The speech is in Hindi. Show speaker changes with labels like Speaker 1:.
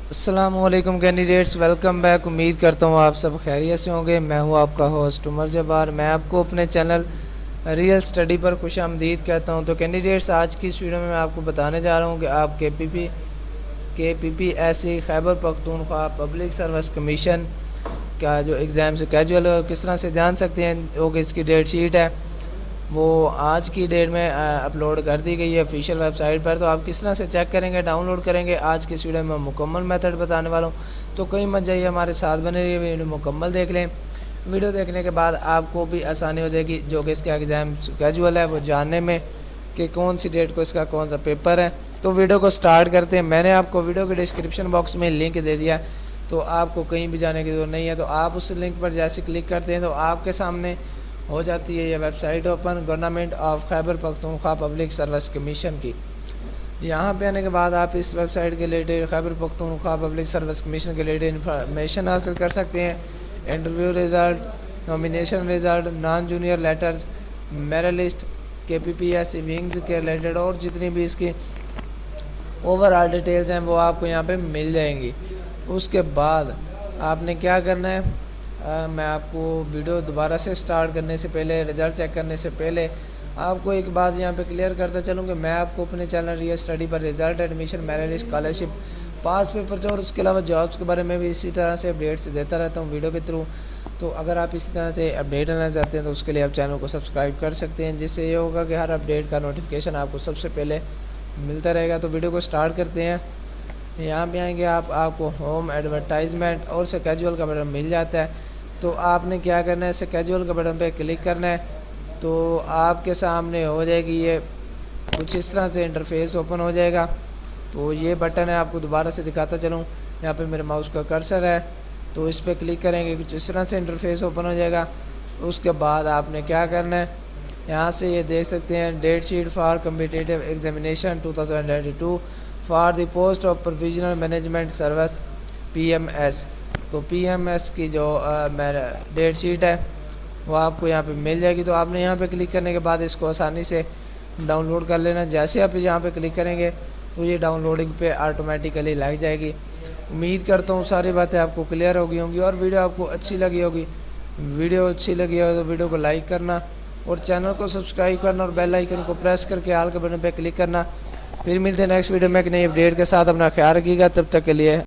Speaker 1: अस्सलामुअलैकुम कैंडिडेट्स, वेलकम बैक। उम्मीद करता हूँ आप सब खैरियत से होंगे। मैं हूँ आपका होस्ट उमर जब्बार। मैं आपको अपने चैनल रियल स्टडी पर खुशामदीद कहता हूँ। तो कैंडिडेट्स, आज की इस वीडियो में मैं आपको बताने जा रहा हूँ कि आप KPPSC Khyber Pakhtunkhwa public service commission का जो एग्ज़ाम से कैजुअल है किस तरह से जान सकते हैं। वो कि इसकी डेट शीट है वो आज की डेट में अपलोड कर दी गई है ऑफिशियल वेबसाइट पर। तो आप किस तरह से चेक करेंगे, डाउनलोड करेंगे, आज की इस वीडियो में मुकम्मल मेथड बताने वाला हूँ। तो कहीं मत जाइए, हमारे साथ बने रहिए, वीडियो मुकम्मल देख लें। वीडियो देखने के बाद आपको भी आसानी हो जाएगी जो कि इसका एग्ज़ाम कैजुअल है वो जानने में कि कौन सी डेट को इसका कौन सा पेपर है। तो वीडियो को स्टार्ट करते हैं। मैंने आपको वीडियो के डिस्क्रिप्शन बॉक्स में लिंक दे दिया है, तो आपको कहीं भी जाने की ज़रूरत नहीं है। तो आप उस लिंक पर जैसे क्लिक करते हैं तो आपके सामने हो जाती है ये website open, government of Khyber Pakhtunkhwa public service commission की। यहाँ पे आने के बाद आप इस वेबसाइट के related Khyber Pakhtunkhwa public service commission के रिलेटेड इंफॉर्मेशन हासिल कर सकते हैं। Interview result, nomination result, non junior letters, merit list, KPPSC wings के रिलेटेड और जितनी भी इसकी ओवरऑल डिटेल्स हैं वो आपको यहाँ पे मिल जाएंगी। उसके बाद आपने क्या करना है, मैं आपको वीडियो दोबारा से स्टार्ट करने से पहले, रिज़ल्ट चेक करने से पहले आपको एक बात यहाँ पे क्लियर करता चलूँ कि मैं आपको अपने चैनल रियल स्टडी पर result, admission, merit list, scholarship, pass paper और उसके अलावा जॉब्स के बारे में भी इसी तरह से अपडेट्स देता रहता हूँ वीडियो के थ्रू। तो अगर आप इसी तरह से अपडेट लेना चाहते हैं तो उसके लिए आप चैनल को सब्सक्राइब कर सकते हैं, जिससे ये होगा कि हर अपडेट का नोटिफिकेशन आपको सबसे पहले मिलता रहेगा। तो वीडियो को स्टार्ट करते हैं। यहाँ पे आएंगे आपको होम, एडवर्टाइजमेंट और से कैजुअल का बटन मिल जाता है। तो आपने क्या करना है, इसे कैजुअल के बटन पे क्लिक करना है। तो आपके सामने हो जाएगी ये कुछ इस तरह से इंटरफेस ओपन हो जाएगा। तो ये बटन है, आपको दोबारा से दिखाता चलूँ, यहाँ पे मेरे माउस का कर्सर है, तो इस पर क्लिक करेंगे कुछ इस तरह से इंटरफेस ओपन हो जाएगा। उसके बाद आपने क्या करना है, यहाँ से ये देख सकते हैं date sheet for competitive examination 2022 for the post of provisional management service PMS। तो PMS की जो डेट शीट है वो आपको यहाँ पे मिल जाएगी। तो आपने यहाँ पे क्लिक करने के बाद इसको आसानी से डाउनलोड कर लेना। जैसे आप यहाँ पे क्लिक करेंगे तो ये डाउनलोडिंग पे ऑटोमेटिकली लग जाएगी। उम्मीद करता हूँ सारी बातें आपको क्लियर हो गई होंगी और वीडियो आपको अच्छी लगी होगी। वीडियो अच्छी लगी हो तो वीडियो को लाइक करना और चैनल को सब्सक्राइब करना और बेल आइकन को प्रेस करके ऑल के बटन पे क्लिक करना। फिर मिलते हैं नेक्स्ट वीडियो में एक नई अपडेट के साथ। अपना ख्याल रखिएगा, तब तक के लिए